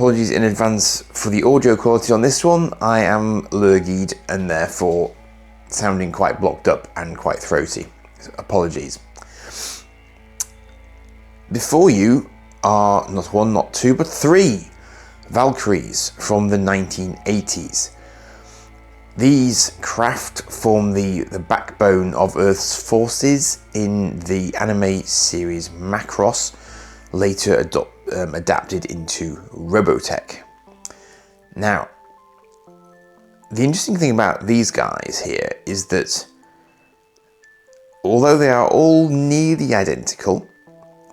apologies in advance for the audio quality on this one. I am lurgied and therefore sounding quite blocked up and quite throaty. So apologies. Before you are not one, not two, but three Valkyries from the 1980s. These craft form the backbone of Earth's forces in the anime series Macross, later adapted into Robotech. Now, the interesting thing about these guys here is that although they are all nearly identical,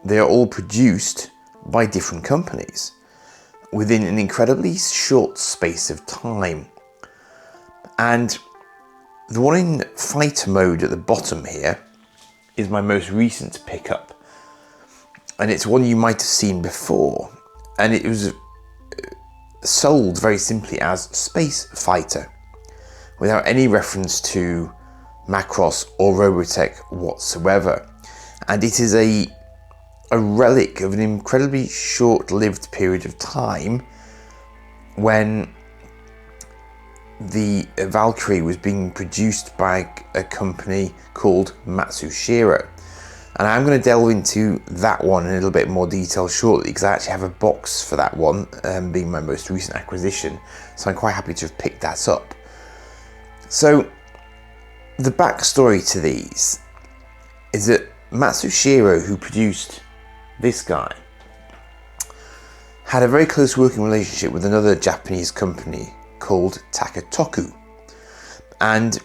they are all produced by different companies within an incredibly short space of time. And the one in fighter mode at the bottom here is my most recent pickup. And it's one you might have seen before. And it was sold very simply as Space Fighter, without any reference to Macross or Robotech whatsoever. And it is a relic of an incredibly short-lived period of time when the Valkyrie was being produced by a company called Matsushiro. And I'm going to delve into that one in a little bit more detail shortly, because I actually have a box for that one, being my most recent acquisition, so I'm quite happy to have picked that up. So the backstory to these is that Matsushiro, who produced this guy, had a very close working relationship with another Japanese company called Takatoku. And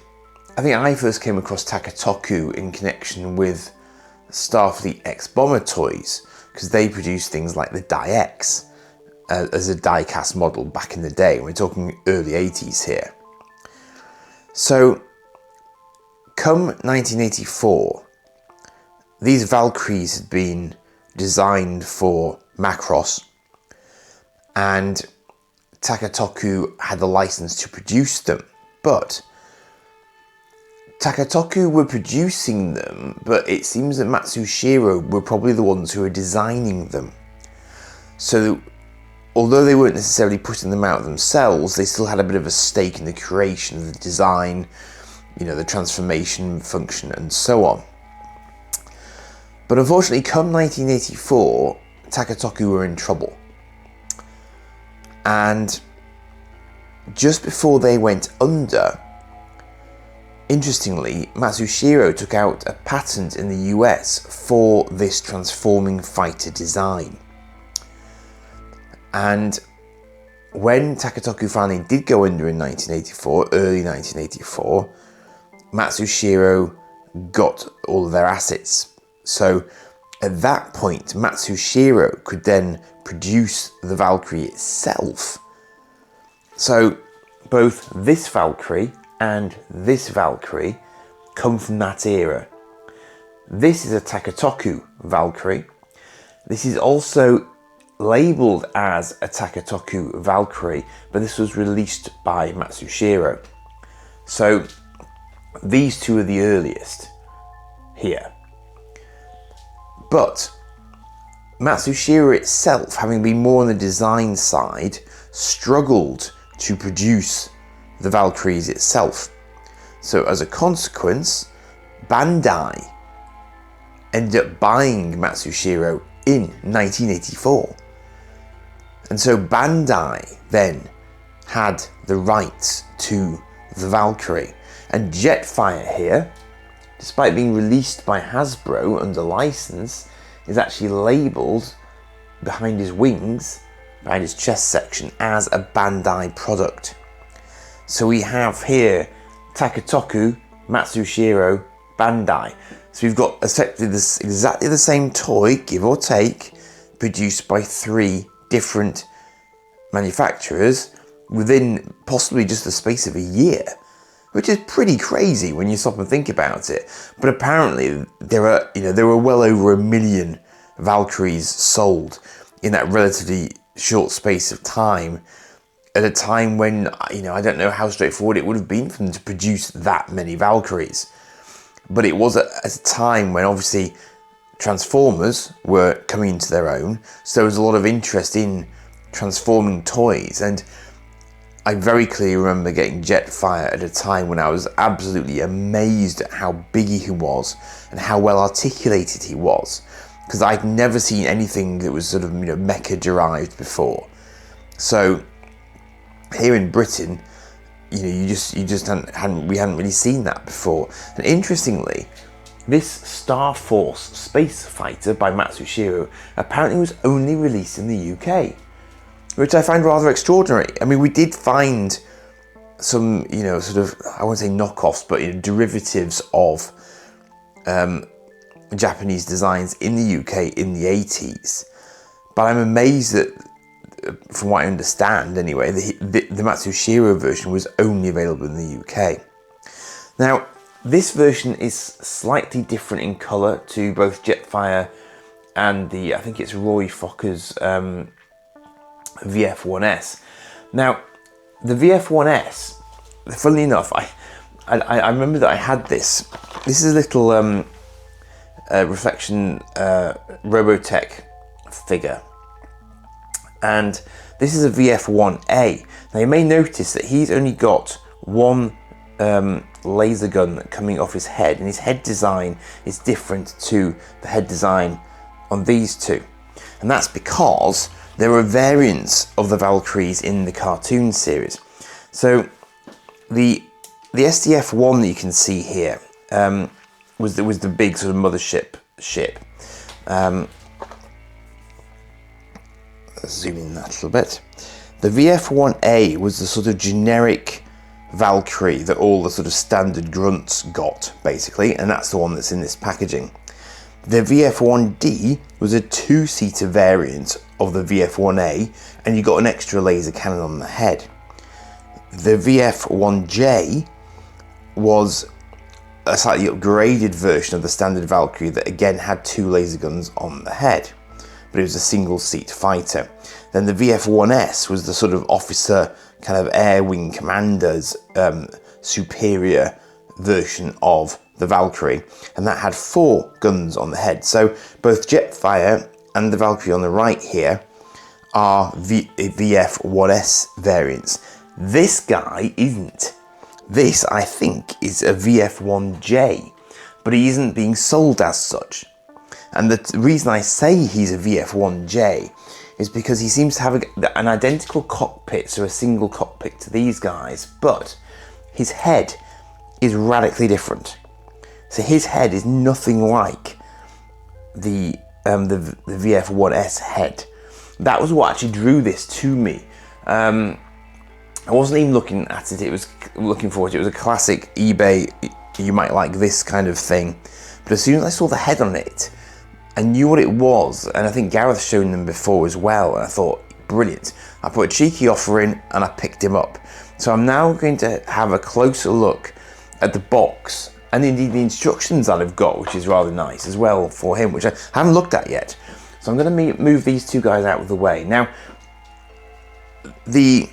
I think I first came across Takatoku in connection with Starfleet X-Bomber toys, because they produced things like the Die-X as a die-cast model back in the day. We're talking early 80s here. So, come 1984, these Valkyries had been designed for Macross, and Takatoku had the license to produce them, but Takatoku were producing them, but it seems that Matsushiro were probably the ones who were designing them. So although they weren't necessarily putting them out themselves, they still had a bit of a stake in the creation of the design, you know, the transformation function and so on. But unfortunately, come 1984, Takatoku were in trouble. And just before they went under, interestingly, Matsushiro took out a patent in the US for this transforming fighter design. And when Takatoku finally did go under in 1984, early 1984, Matsushiro got all of their assets. So at that point, Matsushiro could then produce the Valkyrie itself. So both this Valkyrie and this Valkyrie come from that era. This is a Takatoku Valkyrie. This is also labelled as a Takatoku Valkyrie, but this was released by Matsushiro. So these two are the earliest here. But Matsushiro itself, having been more on the design side, struggled to produce the Valkyries itself. So as a consequence, Bandai ended up buying Matsushiro in 1984. And so Bandai then had the rights to the Valkyrie. And Jetfire here, despite being released by Hasbro under license, is actually labelled behind his wings, behind his chest section, as a Bandai product. So we have here Takatoku, Matsushiro, Bandai. So we've got effectively this, exactly the same toy, give or take, produced by three different manufacturers within possibly just the space of a year, which is pretty crazy when you stop and think about it. But apparently there were well over 1 million Valkyries sold in that relatively short space of time, at a time when, I don't know how straightforward it would have been for them to produce that many Valkyries. But it was at a time when obviously Transformers were coming into their own, so there was a lot of interest in transforming toys, and I very clearly remember getting Jetfire at a time when I was absolutely amazed at how big he was and how well articulated he was, because I'd never seen anything that was sort of, mecha derived before. So here in Britain, we hadn't really seen that before. And interestingly, this Star Force space fighter by Matsushiro apparently was only released in the UK, which I find rather extraordinary. I mean, we did find some, sort of, I won't say knockoffs, but derivatives of Japanese designs in the UK in the 80s. But I'm amazed that, from what I understand anyway, the Matsushiro version was only available in the UK. Now, this version is slightly different in colour to both Jetfire and I think it's Roy Focker's VF1S. Now, the VF1S, funnily enough, I remember that I had this. This is a little reflection Robotech figure. And this is a VF1A. Now you may notice that he's only got one laser gun coming off his head, and his head design is different to the head design on these two. And that's because there are variants of the Valkyries in the cartoon series. So the SDF-1 that you can see here was the big sort of mothership ship. Let's zoom in that a little bit. The VF-1A was the sort of generic Valkyrie that all the sort of standard grunts got, basically, and that's the one that's in this packaging. The VF-1D was a two-seater variant of the VF-1A, and you got an extra laser cannon on the head. The VF-1J was a slightly upgraded version of the standard Valkyrie that again had two laser guns on the head, but it was a single-seat fighter. Then the VF-1S was the sort of officer, kind of air wing commander's superior version of the Valkyrie, and that had four guns on the head. So both Jetfire and the Valkyrie on the right here are VF-1S variants. This guy isn't. This, I think, is a VF-1J, but he isn't being sold as such. And the reason I say he's a VF-1J is because he seems to have an identical cockpit, so a single cockpit to these guys, but his head is radically different. So his head is nothing like the VF-1S head. That was what actually drew this to me. I wasn't even looking at it, it was looking for it. It was a classic eBay, you might like this kind of thing. But as soon as I saw the head on it, I knew what it was, and I think Gareth's shown them before as well, and I thought, brilliant. I put a cheeky offer in and I picked him up. So I'm now going to have a closer look at the box and indeed the instructions that I've got, which is rather nice as well for him, which I haven't looked at yet. So I'm going to move these two guys out of the way. Now, the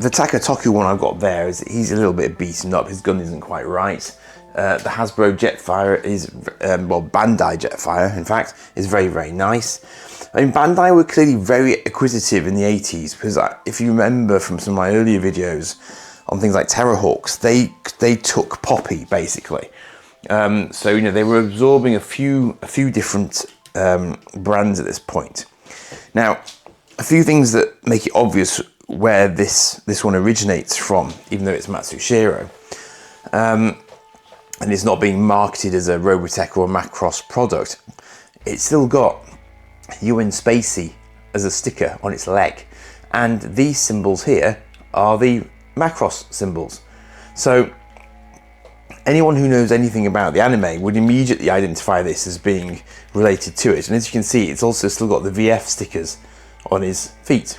Takatoku one I've got there, he's a little bit beaten up, his gun isn't quite right. The Hasbro Jetfire is, Bandai Jetfire, in fact, is very, very nice. I mean, Bandai were clearly very acquisitive in the 80s, because if you remember from some of my earlier videos on things like Terrorhawks, they took Poppy, basically. So, they were absorbing a few different brands at this point. Now, a few things that make it obvious where this one originates from, even though it's Matsushiro. And it's not being marketed as a Robotech or a Macross product. It's still got UN Spacey as a sticker on its leg. And these symbols here are the Macross symbols. So anyone who knows anything about the anime would immediately identify this as being related to it. And as you can see, it's also still got the VF stickers on his feet.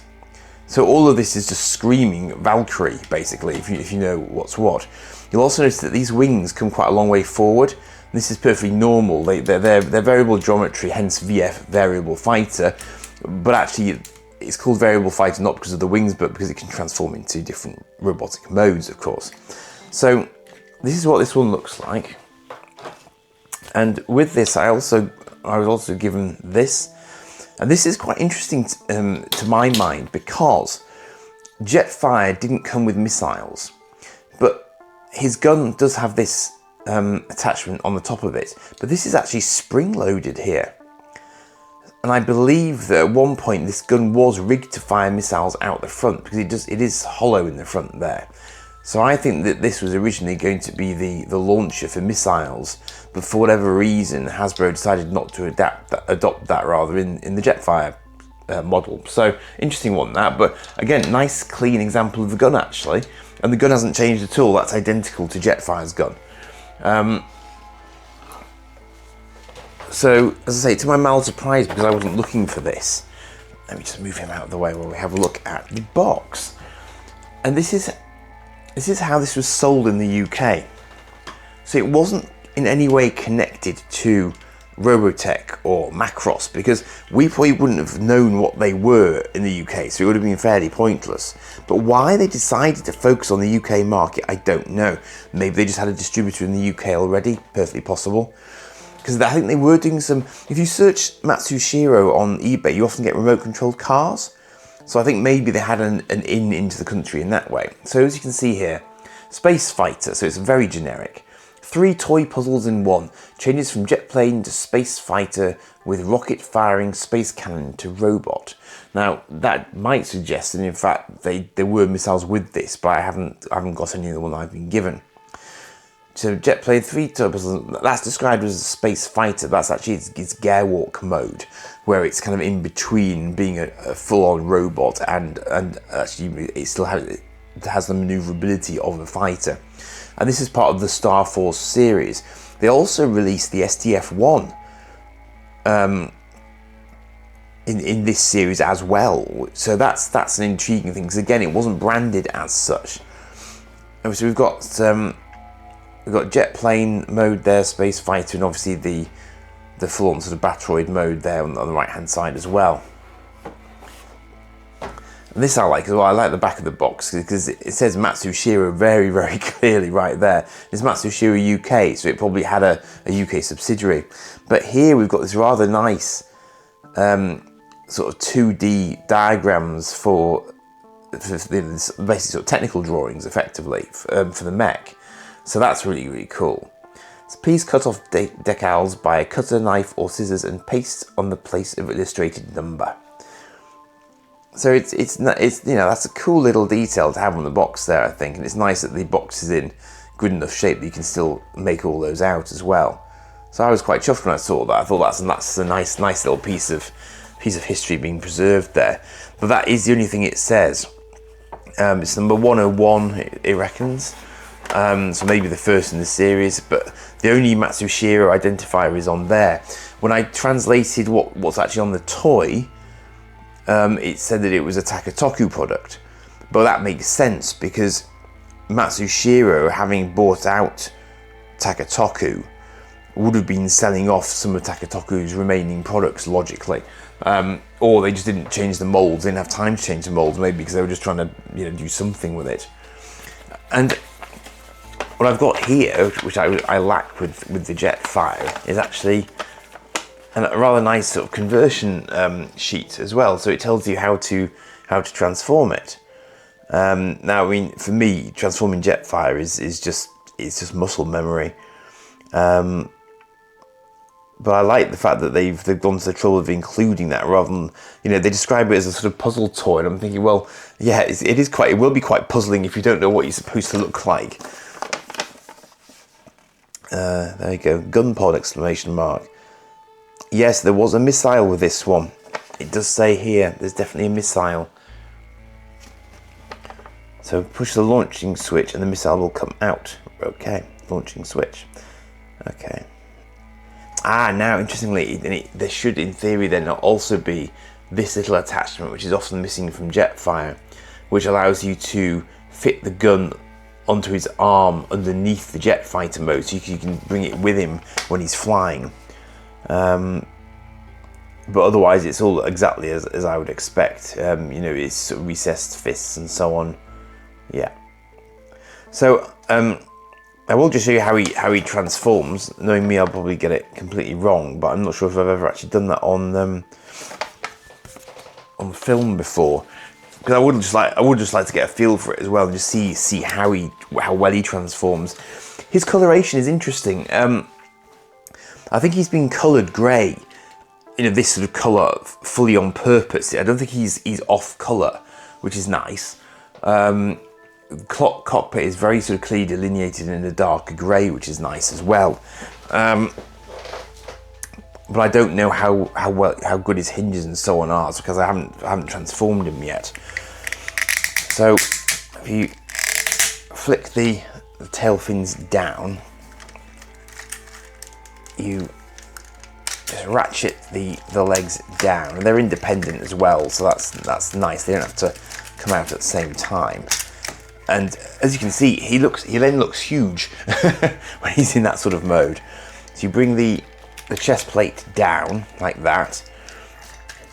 So all of this is just screaming Valkyrie, basically, if you know what's what. You'll also notice that these wings come quite a long way forward. This is perfectly normal. They're variable geometry, hence VF, variable fighter. But actually, it's called variable fighter not because of the wings, but because it can transform into different robotic modes, of course. So this is what this one looks like. And with this, I was also given this. And this is quite interesting to my mind, because Jetfire didn't come with missiles, but his gun does have this attachment on the top of it. But this is actually spring-loaded here. And I believe that at one point this gun was rigged to fire missiles out the front, because it is hollow in the front there. So I think that this was originally going to be the launcher for missiles, but for whatever reason Hasbro decided not to adopt that rather in the Jetfire model. So interesting one, that. But again, nice clean example of the gun actually, and the gun hasn't changed at all. That's identical to Jetfire's gun. So as I say, to my mild surprise, because I wasn't looking for this, let me just move him out of the way while we have a look at the box. And this is how this was sold in the UK. So it wasn't in any way connected to Robotech or Macross, because we probably wouldn't have known what they were in the UK, so it would have been fairly pointless. But why they decided to focus on the UK market, I don't know. Maybe they just had a distributor in the UK already, perfectly possible. Because I think they were doing some, if you search Matsushiro on eBay, you often get remote controlled cars. So I think maybe they had an in into the country in that way. So as you can see here, Space Fighter, so it's very generic. 3 toy puzzles in one, changes from jet plane to space fighter with rocket firing space cannon to robot. Now that might suggest that in fact there were missiles with this, but I haven't got any of the one I've been given. So jet plane, 3 toy puzzles, that's described as a space fighter. That's actually its gear walk mode, where it's kind of in between being a full-on robot and actually it still has the maneuverability of a fighter. And this is part of the Star Force series. They also released the STF-1 in this series as well. So that's an intriguing thing, because again, it wasn't branded as such. And so we've got jet plane mode there, space fighter, and obviously the full-on sort of Batroid mode there on the right-hand side as well. And this I like as well. I like the back of the box because it says Matsushiro very, very clearly right there. It's Matsushiro UK, so it probably had a UK subsidiary. But here we've got this rather nice sort of 2D diagrams for basically sort of technical drawings, effectively, for the mech. So that's really, really cool. So please cut off decals by a cutter, knife or scissors and paste on the place of illustrated number. So it's you know, that's a cool little detail to have on the box there, I think, and it's nice that the box is in good enough shape that you can still make all those out as well. So I was quite chuffed when I saw that. I thought that's a nice little piece of history being preserved there. But that is the only thing it says. It's number 101, it reckons. So maybe the first in the series, but the only Matsushiro identifier is on there. When I translated what's actually on the toy, it said that it was a Takatoku product, but that makes sense because Matsushiro, having bought out Takatoku, would have been selling off some of Takatoku's remaining products logically, or they just didn't change the molds. They didn't have time to change the molds, maybe because they were just trying to do something with it. And what I've got here, which I lack with the Jetfire, is actually a rather nice sort of conversion sheet as well. So it tells you how to transform it. Now, I mean, for me, transforming Jetfire is just muscle memory. But I like the fact that they've gone to the trouble of including that rather than, they describe it as a sort of puzzle toy. And I'm thinking, well, yeah, it will be quite puzzling if you don't know what you're supposed to look like. There you go, gun pod exclamation mark. Yes, there was a missile with this one. It does say here, there's definitely a missile. So push the launching switch and the missile will come out. Okay, launching switch. Okay. Now, interestingly, there should, in theory, then also be this little attachment, which is often missing from Jetfire, which allows you to fit the gun onto his arm underneath the jet fighter mode, so you can bring it with him when he's flying. But otherwise, it's all exactly as I would expect. It's sort of recessed fists and so on. Yeah. So I will just show you how he transforms. Knowing me, I'll probably get it completely wrong, but I'm not sure if I've ever actually done that on on film before, because I would just like to get a feel for it as well and just see how well he transforms. His coloration is interesting. I think he's been coloured grey, this sort of colour fully on purpose. I don't think he's off colour, which is nice. Cockpit is very sort of clearly delineated in a darker grey, which is nice as well. But I don't know how good his hinges and so on are, because I haven't transformed him yet. So if you flick the tail fins down, you just ratchet the legs down, and they're independent as well, so that's nice. They don't have to come out at the same time. And as you can see, he then looks huge when he's in that sort of mode. So you bring the chest plate down like that,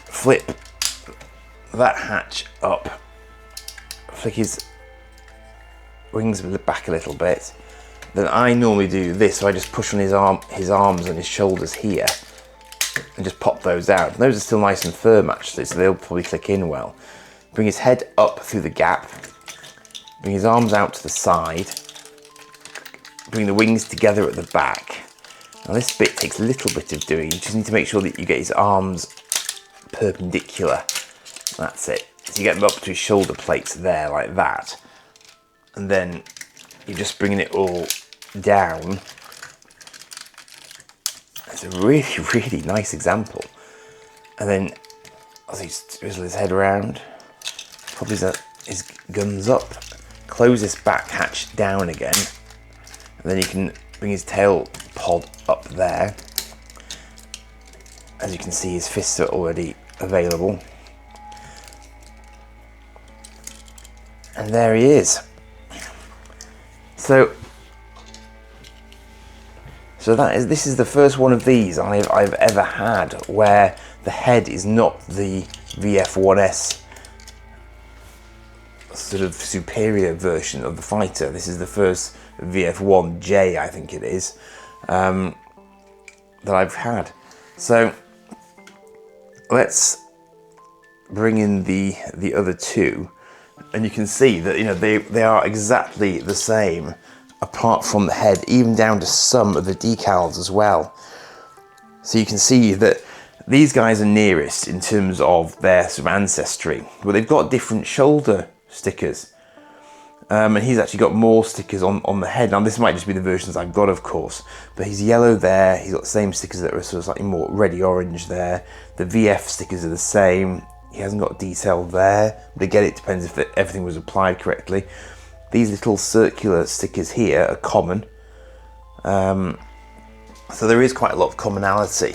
flip that hatch up, flick his wings back a little bit. Then I normally do this, so I just push on his arms and his shoulders here, and just pop those out. And those are still nice and firm actually, so they'll probably click in well. Bring his head up through the gap, bring his arms out to the side, bring the wings together at the back. Now this bit takes a little bit of doing. You just need to make sure that you get his arms perpendicular. That's it. So you get them up to his shoulder plates there, like that. And then you're just bringing it all down. It's a really, really nice example. And then as he twizzles his head around, pop his guns up, close this back hatch down again, and then you can bring his tail pod up there. As you can see, his fists are already available. And there he is. So this is the first one of these I've ever had where the head is not the VF1S sort of superior version of the fighter. This is the first VF1J, I think it is, that I've had. So let's bring in the other two, and you can see that they are exactly the same apart from the head, even down to some of the decals as well. So you can see that these guys are nearest in terms of their sort of ancestry, but they've got different shoulder stickers. And he's actually got more stickers on the head. Now this might just be the versions I've got, of course, but he's yellow there. He's got the same stickers that are sort of slightly more reddy orange there. The VF stickers are the same. He hasn't got detail there, but again, it depends if everything was applied correctly. These little circular stickers here are common. So there is quite a lot of commonality.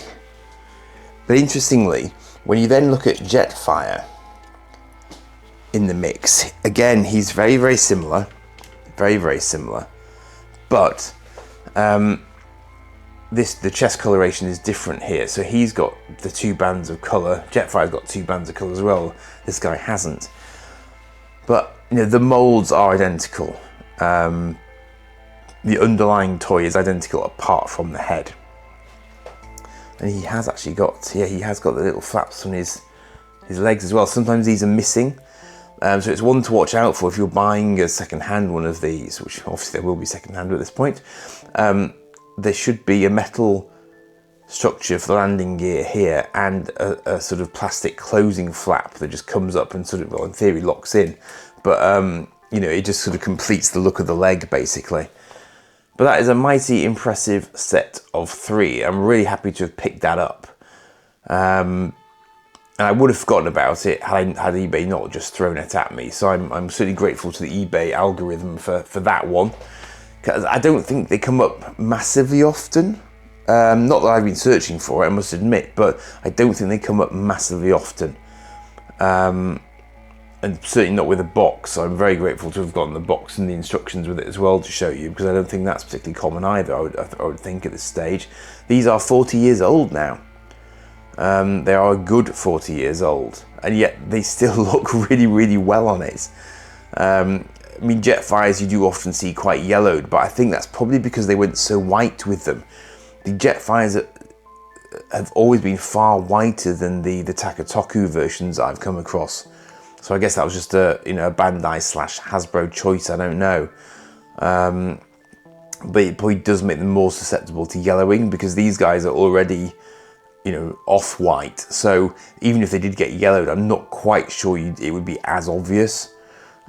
But interestingly, when you then look at Jetfire in the mix, again, he's very, very similar. Very, very similar. But the chest coloration is different here. So he's got the two bands of colour. Jetfire's got two bands of colour as well. This guy hasn't. But the moulds are identical. The underlying toy is identical apart from the head. And he has actually got, he has got the little flaps on his legs as well. Sometimes these are missing. So it's one to watch out for if you're buying a second-hand one of these, which obviously there will be second-hand at this point. There should be a metal structure for the landing gear here and a sort of plastic closing flap that just comes up and sort of, well, in theory, locks in. But, it just sort of completes the look of the leg, basically. But that is a mighty impressive set of three. I'm really happy to have picked that up. And I would have forgotten about it had eBay not just thrown it at me. So I'm certainly grateful to the eBay algorithm for that one. Because I don't think they come up massively often. Not that I've been searching for it, I must admit, but I don't think they come up massively often. And certainly not with a box. So I'm very grateful to have gotten the box and the instructions with it as well to show you, because I don't think that's particularly common either, I would think at this stage. These are 40 years old now. They are a good 40 years old, and yet they still look really, really well on it. I mean, Jetfires you do often see quite yellowed, but I think that's probably because they went so white with them. The Jetfires have always been far whiter than the Takatoku versions I've come across. So I guess that was just a a Bandai / Hasbro choice. I don't know, but it probably does make them more susceptible to yellowing because these guys are already off-white. So even if they did get yellowed, I'm not quite sure it would be as obvious.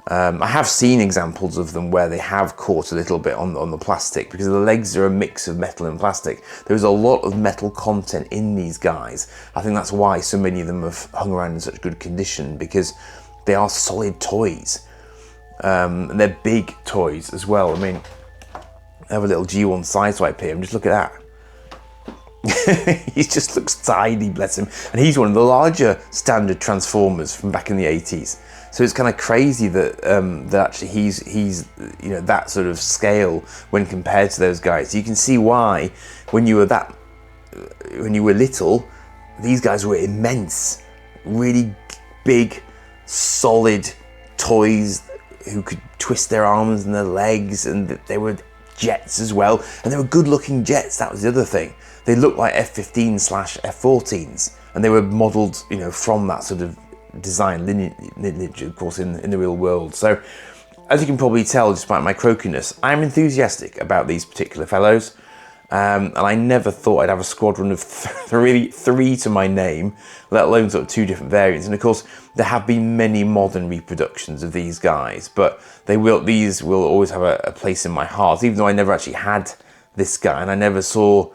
I have seen examples of them where they have caught a little bit on the plastic because the legs are a mix of metal and plastic. There's a lot of metal content in these guys. I think that's why so many of them have hung around in such good condition, because they are solid toys. And they're big toys as well. I mean, I have a little G1 Sideswipe here, and just look at that. He just looks tiny, bless him. And he's one of the larger standard Transformers from back in the 80s. So it's kind of crazy that that actually he's that sort of scale when compared to those guys. You can see why when you were little, these guys were immense, really big, solid toys who could twist their arms and their legs, and they were jets as well, and they were good-looking jets. That was the other thing. They looked like F-15 / F-14s, and they were modelled, from that sort of design lineage, of course, in the real world. So, as you can probably tell, despite my croakiness, I'm enthusiastic about these particular fellows, and I never thought I'd have a squadron of three to my name, let alone sort of 2 different variants. And of course, there have been many modern reproductions of these guys, but these will always have a place in my heart, even though I never actually had this guy, and I never saw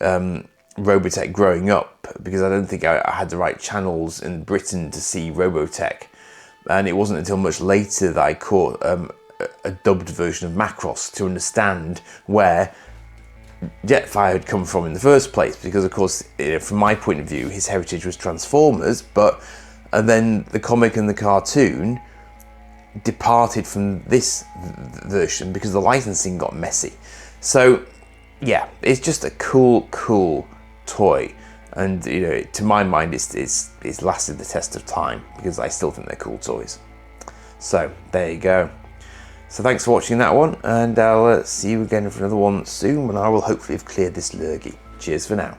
Robotech growing up, because I don't think I had the right channels in Britain to see Robotech, and it wasn't until much later that I caught a dubbed version of Macross to understand where Jetfire had come from in the first place, because of course, from my point of view, his heritage was Transformers, and then the comic and the cartoon departed from this version because the licensing got messy. So yeah, it's just a cool toy, and to my mind, it's lasted the test of time because I still think they're cool toys. So there you go. So thanks for watching that one, and I'll see you again for another one soon when I will hopefully have cleared this lurgy. Cheers for now.